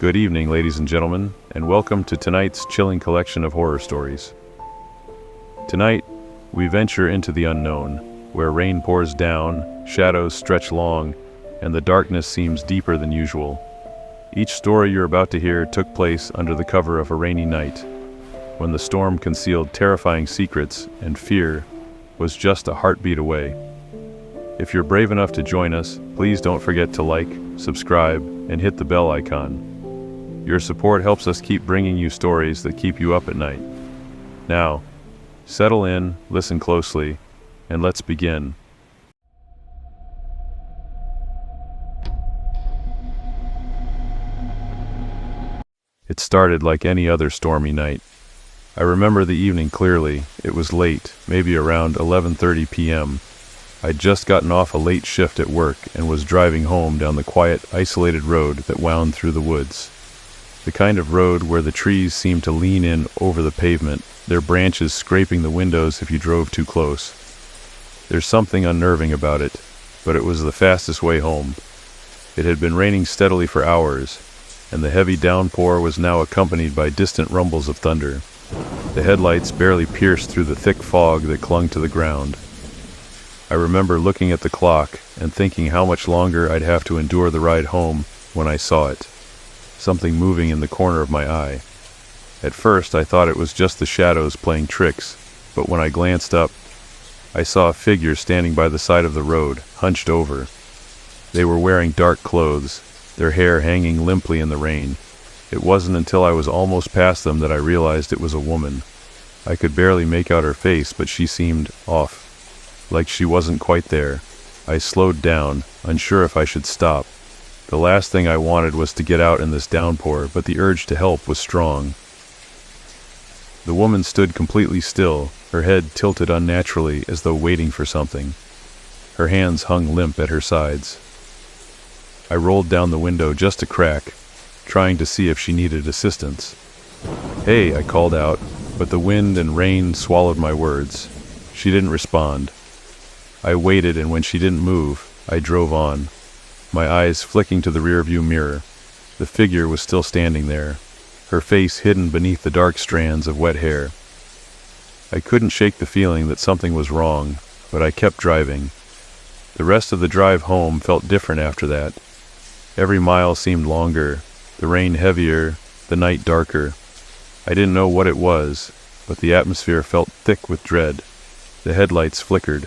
Good evening, ladies and gentlemen, and welcome to tonight's chilling collection of horror stories. Tonight, we venture into the unknown, where rain pours down, shadows stretch long, and the darkness seems deeper than usual. Each story you're about to hear took place under the cover of a rainy night, when the storm concealed terrifying secrets and fear was just a heartbeat away. If you're brave enough to join us, please don't forget to like, subscribe, and hit the bell icon. Your support helps us keep bringing you stories that keep you up at night. Now, settle in, listen closely, and let's begin. It started like any other stormy night. I remember the evening clearly. It was late, maybe around 11:30 p.m. I'd just gotten off a late shift at work and was driving home down the quiet, isolated road that wound through the woods. The kind of road where the trees seemed to lean in over the pavement, their branches scraping the windows if you drove too close. There's something unnerving about it, but it was the fastest way home. It had been raining steadily for hours, and the heavy downpour was now accompanied by distant rumbles of thunder. The headlights barely pierced through the thick fog that clung to the ground. I remember looking at the clock and thinking how much longer I'd have to endure the ride home when I saw it. Something moving in the corner of my eye. At first I thought it was just the shadows playing tricks, but when I glanced up, I saw a figure standing by the side of the road, hunched over. They were wearing dark clothes, their hair hanging limply in the rain. It wasn't until I was almost past them that I realized it was a woman. I could barely make out her face, but she seemed off, like she wasn't quite there. I slowed down, unsure if I should stop. The last thing I wanted was to get out in this downpour, but the urge to help was strong. The woman stood completely still, her head tilted unnaturally as though waiting for something. Her hands hung limp at her sides. I rolled down the window just a crack, trying to see if she needed assistance. "Hey," I called out, but the wind and rain swallowed my words. She didn't respond. I waited, and when she didn't move, I drove on, my eyes flicking to the rearview mirror. The figure was still standing there, her face hidden beneath the dark strands of wet hair. I couldn't shake the feeling that something was wrong, but I kept driving. The rest of the drive home felt different after that. Every mile seemed longer, the rain heavier, the night darker. I didn't know what it was, but the atmosphere felt thick with dread. The headlights flickered.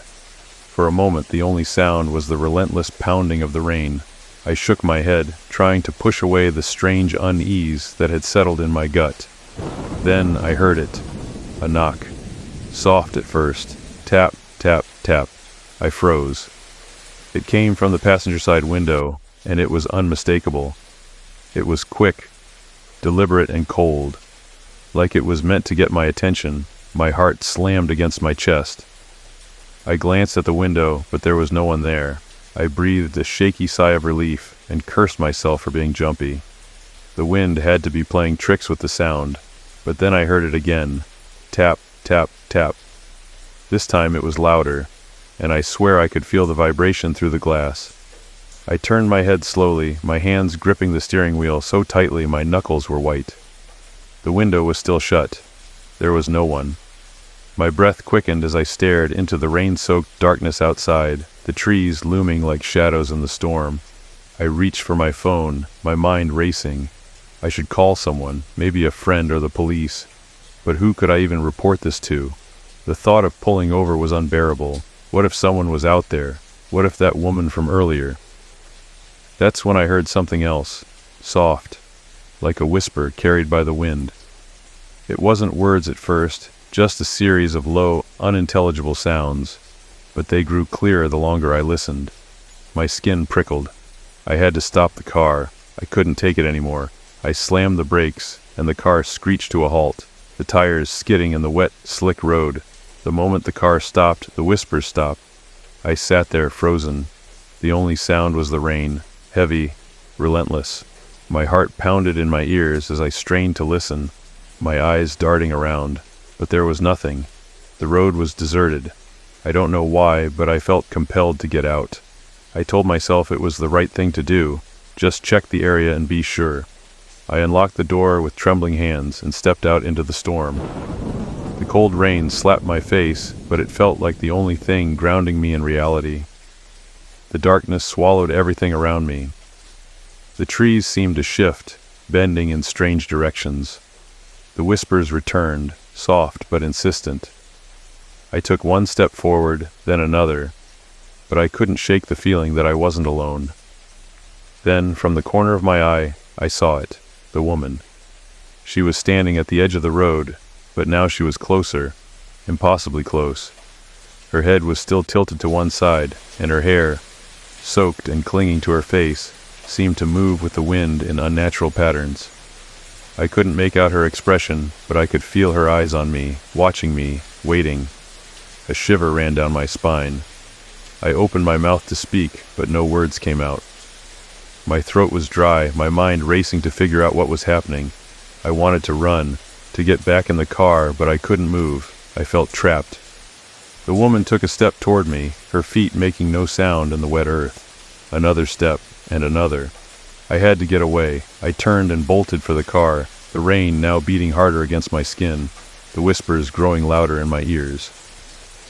For a moment, the only sound was the relentless pounding of the rain. I shook my head, trying to push away the strange unease that had settled in my gut. Then I heard it. A knock. Soft at first. Tap, tap, tap. I froze. It came from the passenger side window, and it was unmistakable. It was quick, deliberate, and cold. Like it was meant to get my attention, my heart slammed against my chest. I glanced at the window, but there was no one there. I breathed a shaky sigh of relief and cursed myself for being jumpy. The wind had to be playing tricks with the sound, but then I heard it again. Tap, tap, tap. This time it was louder, and I swear I could feel the vibration through the glass. I turned my head slowly, my hands gripping the steering wheel so tightly my knuckles were white. The window was still shut. There was no one. My breath quickened as I stared into the rain-soaked darkness outside, the trees looming like shadows in the storm. I reached for my phone, my mind racing. I should call someone, maybe a friend or the police. But who could I even report this to? The thought of pulling over was unbearable. What if someone was out there? What if that woman from earlier? That's when I heard something else, soft, like a whisper carried by the wind. It wasn't words at first, just a series of low, unintelligible sounds, but they grew clearer the longer I listened. My skin prickled. I had to stop the car. I couldn't take it anymore. I slammed the brakes, and the car screeched to a halt, the tires skidding in the wet, slick road. The moment the car stopped, the whispers stopped. I sat there frozen. The only sound was the rain, heavy, relentless. My heart pounded in my ears as I strained to listen, my eyes darting around. But there was nothing. The road was deserted. I don't know why, but I felt compelled to get out. I told myself it was the right thing to do, just check the area and be sure. I unlocked the door with trembling hands and stepped out into the storm. The cold rain slapped my face, but it felt like the only thing grounding me in reality. The darkness swallowed everything around me. The trees seemed to shift, bending in strange directions. The whispers returned, soft but insistent. I took one step forward, then another, but I couldn't shake the feeling that I wasn't alone. Then, from the corner of my eye, I saw it, the woman. She was standing at the edge of the road, but now she was closer, impossibly close. Her head was still tilted to one side, and her hair, soaked and clinging to her face, seemed to move with the wind in unnatural patterns. I couldn't make out her expression, but I could feel her eyes on me, watching me, waiting. A shiver ran down my spine. I opened my mouth to speak, but no words came out. My throat was dry, my mind racing to figure out what was happening. I wanted to run, to get back in the car, but I couldn't move. I felt trapped. The woman took a step toward me, her feet making no sound in the wet earth. Another step, and another. I had to get away. I turned and bolted for the car, the rain now beating harder against my skin, the whispers growing louder in my ears.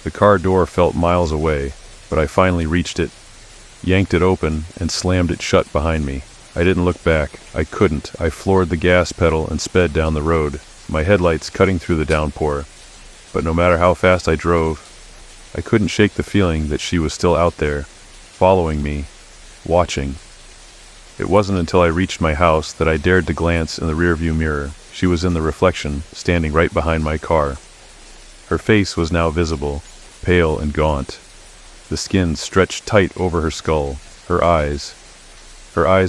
The car door felt miles away, but I finally reached it, yanked it open, and slammed it shut behind me. I didn't look back. I couldn't. I floored the gas pedal and sped down the road, my headlights cutting through the downpour. But no matter how fast I drove, I couldn't shake the feeling that she was still out there, following me, watching. It wasn't until I reached my house that I dared to glance in the rearview mirror. She was in the reflection, standing right behind my car. Her face was now visible, pale and gaunt. The skin stretched tight over her skull. Her eyes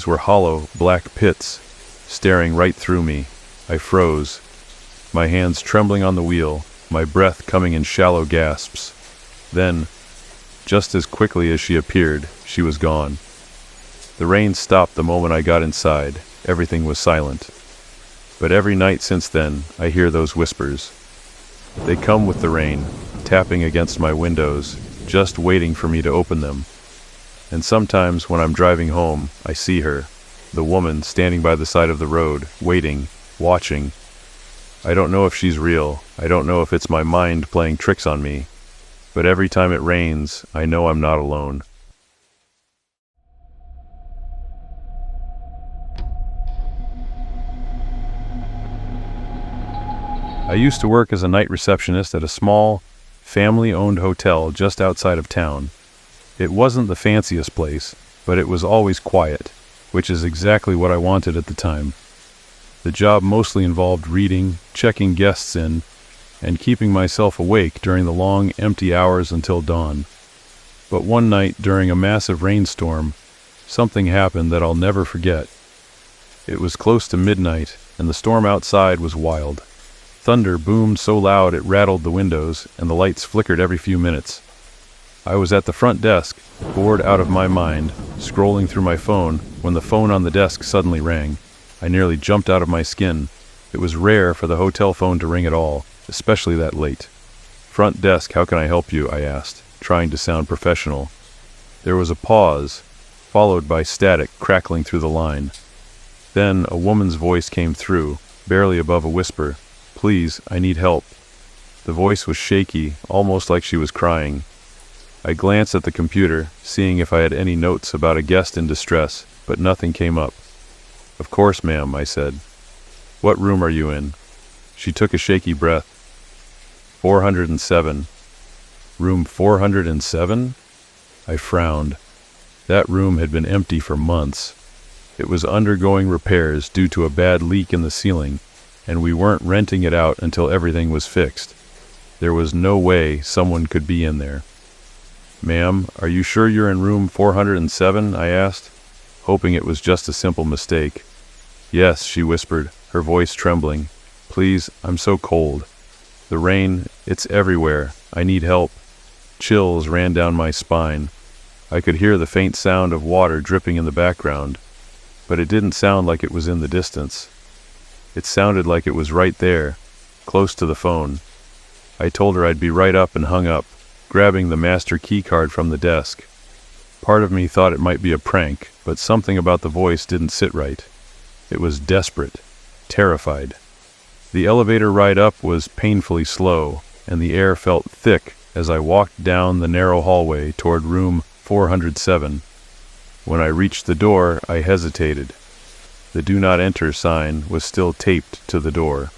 were hollow, black pits, staring right through me. I froze, my hands trembling on the wheel, my breath coming in shallow gasps. Then, just as quickly as she appeared, she was gone. The rain stopped the moment I got inside. Everything was silent. But every night since then, I hear those whispers. They come with the rain, tapping against my windows, just waiting for me to open them. And sometimes when I'm driving home, I see her, the woman standing by the side of the road, waiting, watching. I don't know if she's real. I don't know if it's my mind playing tricks on me. But every time it rains, I know I'm not alone. I used to work as a night receptionist at a small, family-owned hotel just outside of town. It wasn't the fanciest place, but it was always quiet, which is exactly what I wanted at the time. The job mostly involved reading, checking guests in, and keeping myself awake during the long, empty hours until dawn. But one night during a massive rainstorm, something happened that I'll never forget. It was close to midnight, and the storm outside was wild. Thunder boomed so loud it rattled the windows, and the lights flickered every few minutes. I was at the front desk, bored out of my mind, scrolling through my phone, when the phone on the desk suddenly rang. I nearly jumped out of my skin. It was rare for the hotel phone to ring at all, especially that late. "Front desk, how can I help you?" I asked, trying to sound professional. There was a pause, followed by static crackling through the line. Then a woman's voice came through, barely above a whisper. "Please, I need help." The voice was shaky, almost like she was crying. I glanced at the computer, seeing if I had any notes about a guest in distress, but nothing came up. "Of course, ma'am," I said. "What room are you in?" She took a shaky breath. 407. Room 407? I frowned. That room had been empty for months. It was undergoing repairs due to a bad leak in the ceiling, and we weren't renting it out until everything was fixed. There was no way someone could be in there. "Ma'am, are you sure you're in room 407? I asked, hoping it was just a simple mistake. "Yes," she whispered, her voice trembling. "Please, I'm so cold. The rain, it's everywhere. I need help." Chills ran down my spine. I could hear the faint sound of water dripping in the background, but it didn't sound like it was in the distance. It sounded like it was right there, close to the phone. I told her I'd be right up and hung up, grabbing the master key card from the desk. Part of me thought it might be a prank, but something about the voice didn't sit right. It was desperate, terrified. The elevator ride up was painfully slow, and the air felt thick as I walked down the narrow hallway toward room 407. When I reached the door, I hesitated. The "Do Not Enter" sign was still taped to the door,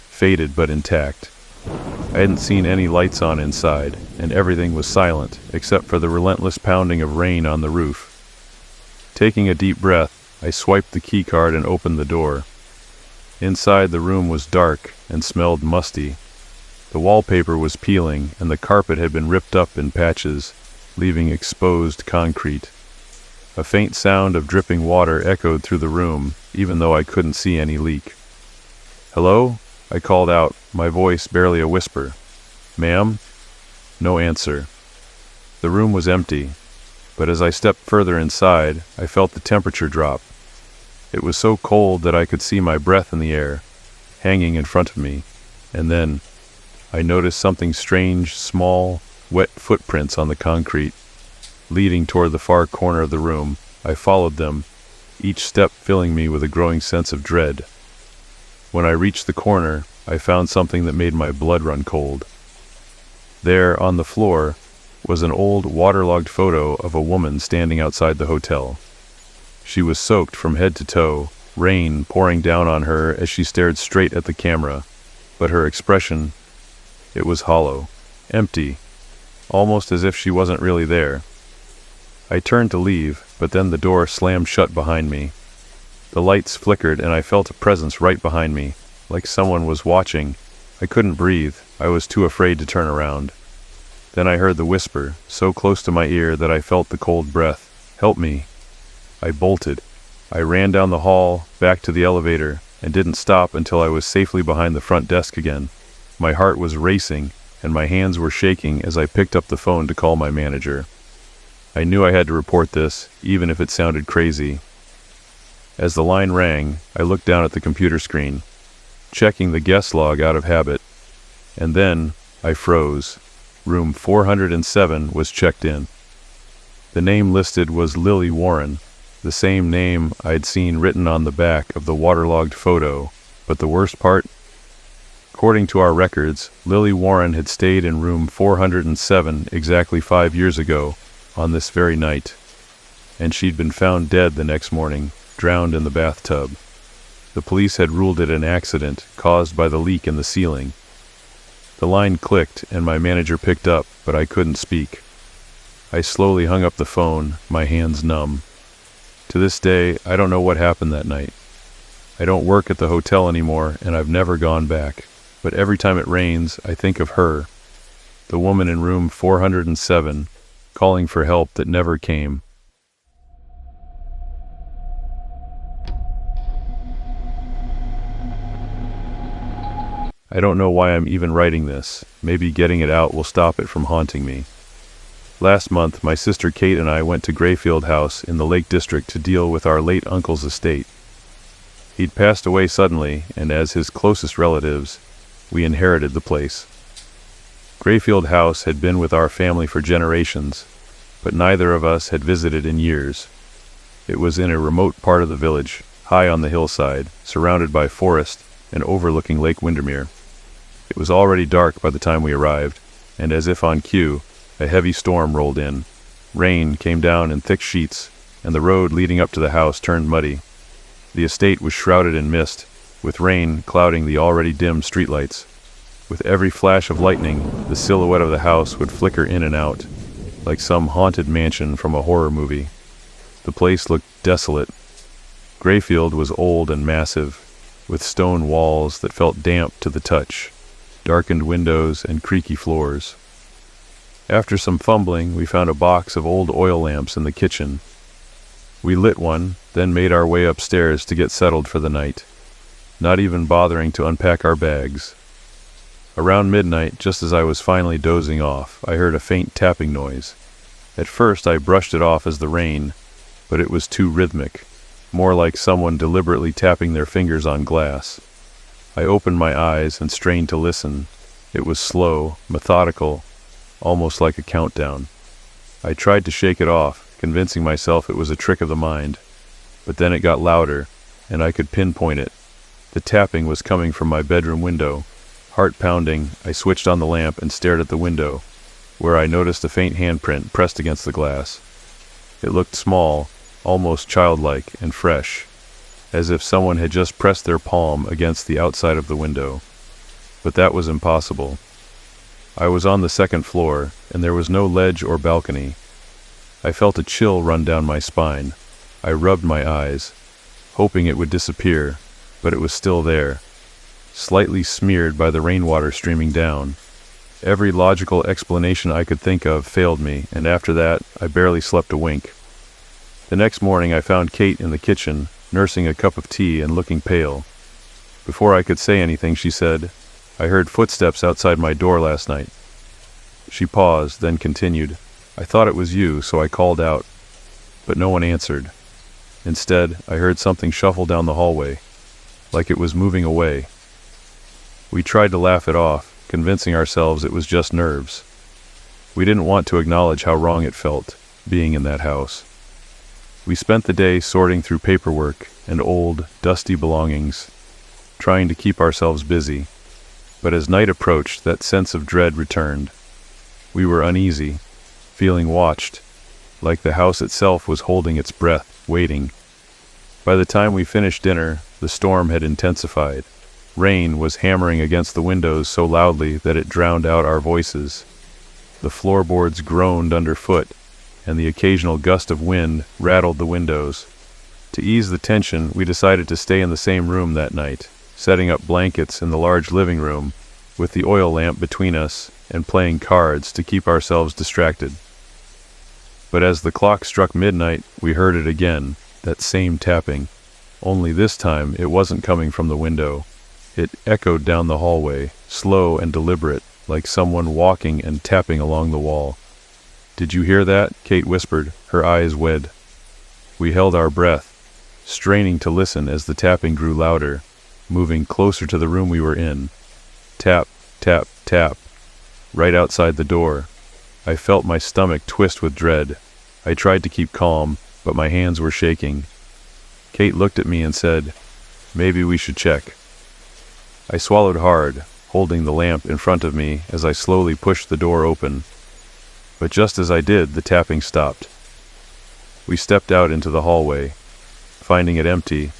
faded but intact. I hadn't seen any lights on inside, and everything was silent except for the relentless pounding of rain on the roof. Taking a deep breath, I swiped the keycard and opened the door. Inside, the room was dark and smelled musty. The wallpaper was peeling, and the carpet had been ripped up in patches, leaving exposed concrete. A faint sound of dripping water echoed through the room, even though I couldn't see any leak. "Hello?" I called out, my voice barely a whisper. "Ma'am?" No answer. The room was empty, but as I stepped further inside, I felt the temperature drop. It was so cold that I could see my breath in the air, hanging in front of me, and then I noticed something strange, small, wet footprints on the concrete, leading toward the far corner of the room. I followed them, each step filling me with a growing sense of dread. When I reached the corner, I found something that made my blood run cold. There, on the floor, was an old waterlogged photo of a woman standing outside the hotel. She was soaked from head to toe, rain pouring down on her as she stared straight at the camera, but her expression, it was hollow, empty, almost as if she wasn't really there. I turned to leave, but then the door slammed shut behind me. The lights flickered and I felt a presence right behind me, like someone was watching. I couldn't breathe. I was too afraid to turn around. Then I heard the whisper, so close to my ear that I felt the cold breath. "Help me." I bolted. I ran down the hall, back to the elevator, and didn't stop until I was safely behind the front desk again. My heart was racing, and my hands were shaking as I picked up the phone to call my manager. I knew I had to report this, even if it sounded crazy. As the line rang, I looked down at the computer screen, checking the guest log out of habit. And then I froze. Room 407 was checked in. The name listed was Lily Warren, the same name I'd seen written on the back of the waterlogged photo. But the worst part? According to our records, Lily Warren had stayed in room 407 exactly 5 years ago, on this very night. And she'd been found dead the next morning, drowned in the bathtub. The police had ruled it an accident caused by the leak in the ceiling. The line clicked and my manager picked up, but I couldn't speak. I slowly hung up the phone, my hands numb. To this day, I don't know what happened that night. I don't work at the hotel anymore, and I've never gone back. But every time it rains, I think of her, the woman in room 407, calling for help that never came. I don't know why I'm even writing this. Maybe getting it out will stop it from haunting me. Last month, my sister Kate and I went to Greyfield House in the Lake District to deal with our late uncle's estate. He'd passed away suddenly, and as his closest relatives, we inherited the place. Greyfield House had been with our family for generations, but neither of us had visited in years. It was in a remote part of the village, high on the hillside, surrounded by forest and overlooking Lake Windermere. It was already dark by the time we arrived, and as if on cue, a heavy storm rolled in. Rain came down in thick sheets, and the road leading up to the house turned muddy. The estate was shrouded in mist, with rain clouding the already dim streetlights. With every flash of lightning, the silhouette of the house would flicker in and out, like some haunted mansion from a horror movie. The place looked desolate. Greyfield was old and massive, with stone walls that felt damp to the touch, darkened windows and creaky floors. After some fumbling, we found a box of old oil lamps in the kitchen. We lit one, then made our way upstairs to get settled for the night, not even bothering to unpack our bags. Around midnight, just as I was finally dozing off, I heard a faint tapping noise. At first I brushed it off as the rain, but it was too rhythmic, more like someone deliberately tapping their fingers on glass. I opened my eyes and strained to listen. It was slow, methodical, almost like a countdown. I tried to shake it off, convincing myself it was a trick of the mind, but then it got louder, and I could pinpoint it. The tapping was coming from my bedroom window. Heart pounding, I switched on the lamp and stared at the window, where I noticed a faint handprint pressed against the glass. It looked small, almost childlike and fresh, as if someone had just pressed their palm against the outside of the window. But that was impossible. I was on the second floor, and there was no ledge or balcony. I felt a chill run down my spine. I rubbed my eyes, hoping it would disappear, but it was still there, slightly smeared by the rainwater streaming down. Every logical explanation I could think of failed me, and after that, I barely slept a wink. The next morning I found Kate in the kitchen, nursing a cup of tea and looking pale. Before I could say anything, she said, "I heard footsteps outside my door last night." She paused, then continued, "I thought it was you, so I called out, but no one answered. Instead, I heard something shuffle down the hallway, like it was moving away." We tried to laugh it off, convincing ourselves it was just nerves. We didn't want to acknowledge how wrong it felt, being in that house. We spent the day sorting through paperwork and old, dusty belongings, trying to keep ourselves busy. But as night approached, that sense of dread returned. We were uneasy, feeling watched, like the house itself was holding its breath, waiting. By the time we finished dinner, the storm had intensified. Rain was hammering against the windows so loudly that it drowned out our voices. The floorboards groaned underfoot, and the occasional gust of wind rattled the windows. To ease the tension, we decided to stay in the same room that night, setting up blankets in the large living room, with the oil lamp between us, and playing cards to keep ourselves distracted. But as the clock struck midnight, we heard it again, that same tapping. Only this time it wasn't coming from the window. It echoed down the hallway, slow and deliberate, like someone walking and tapping along the wall. "Did you hear that?" Kate whispered, her eyes wet. We held our breath, straining to listen as the tapping grew louder, moving closer to the room we were in. Tap, tap, tap, right outside the door. I felt my stomach twist with dread. I tried to keep calm, but my hands were shaking. Kate looked at me and said, "Maybe we should check." I swallowed hard, holding the lamp in front of me as I slowly pushed the door open. But just as I did, the tapping stopped. We stepped out into the hallway, finding it empty,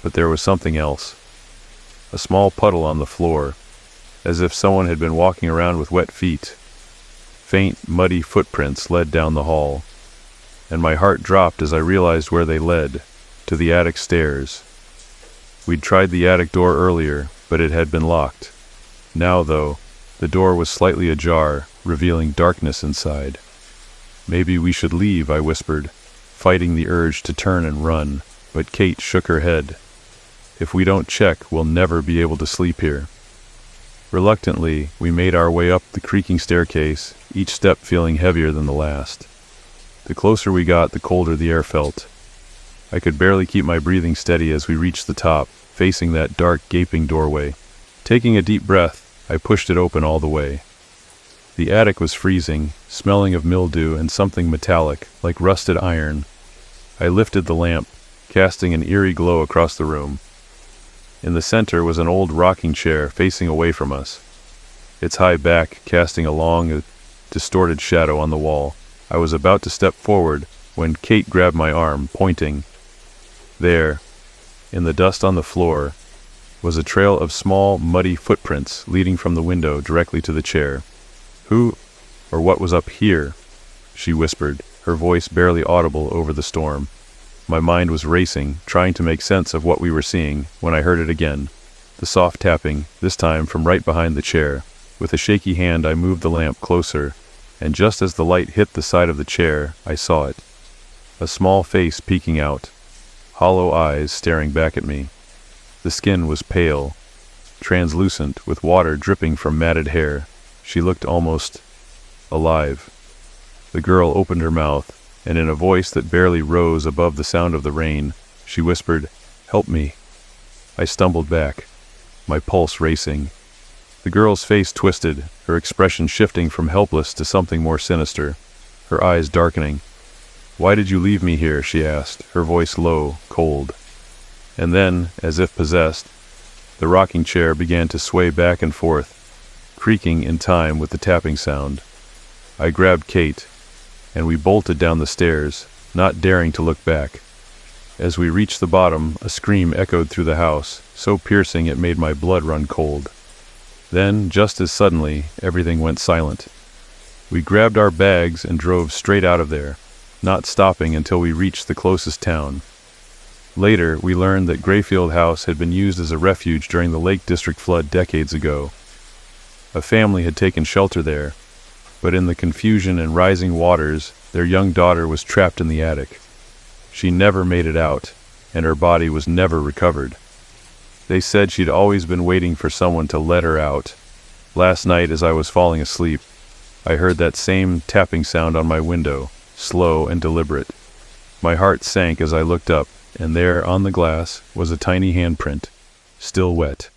but there was something else. A small puddle on the floor, as if someone had been walking around with wet feet. Faint, muddy footprints led down the hall, and my heart dropped as I realized where they led, to the attic stairs. We'd tried the attic door earlier, but it had been locked. Now, though, the door was slightly ajar, revealing darkness inside. "Maybe we should leave," I whispered, fighting the urge to turn and run, but Kate shook her head. "If we don't check, we'll never be able to sleep here." Reluctantly, we made our way up the creaking staircase, each step feeling heavier than the last. The closer we got, the colder the air felt. I could barely keep my breathing steady as we reached the top, facing that dark, gaping doorway. Taking a deep breath, I pushed it open all the way. The attic was freezing, smelling of mildew and something metallic, like rusted iron. I lifted the lamp, casting an eerie glow across the room. In the center was an old rocking chair facing away from us, its high back casting a long, distorted shadow on the wall. I was about to step forward when Kate grabbed my arm, pointing. There, in the dust on the floor, was a trail of small, muddy footprints leading from the window directly to the chair. "Who, or what was up here?" she whispered, her voice barely audible over the storm. My mind was racing, trying to make sense of what we were seeing, when I heard it again. The soft tapping, this time from right behind the chair. With a shaky hand I moved the lamp closer, and just as the light hit the side of the chair, I saw it. A small face peeking out, hollow eyes staring back at me. The skin was pale, translucent, with water dripping from matted hair. She looked almost alive. The girl opened her mouth, and in a voice that barely rose above the sound of the rain, she whispered, "Help me." I stumbled back, my pulse racing. The girl's face twisted, her expression shifting from helpless to something more sinister, her eyes darkening. "Why did you leave me here?" she asked, her voice low, cold. And then, as if possessed, the rocking chair began to sway back and forth, creaking in time with the tapping sound. I grabbed Kate, and we bolted down the stairs, not daring to look back. As we reached the bottom, a scream echoed through the house, so piercing it made my blood run cold. Then, just as suddenly, everything went silent. We grabbed our bags and drove straight out of there, not stopping until we reached the closest town. Later, we learned that Greyfield House had been used as a refuge during the Lake District flood decades ago. A family had taken shelter there, but in the confusion and rising waters, their young daughter was trapped in the attic. She never made it out, and her body was never recovered. They said she'd always been waiting for someone to let her out. Last night, as I was falling asleep, I heard that same tapping sound on my window, slow and deliberate. My heart sank as I looked up, and there on the glass was a tiny handprint, still wet.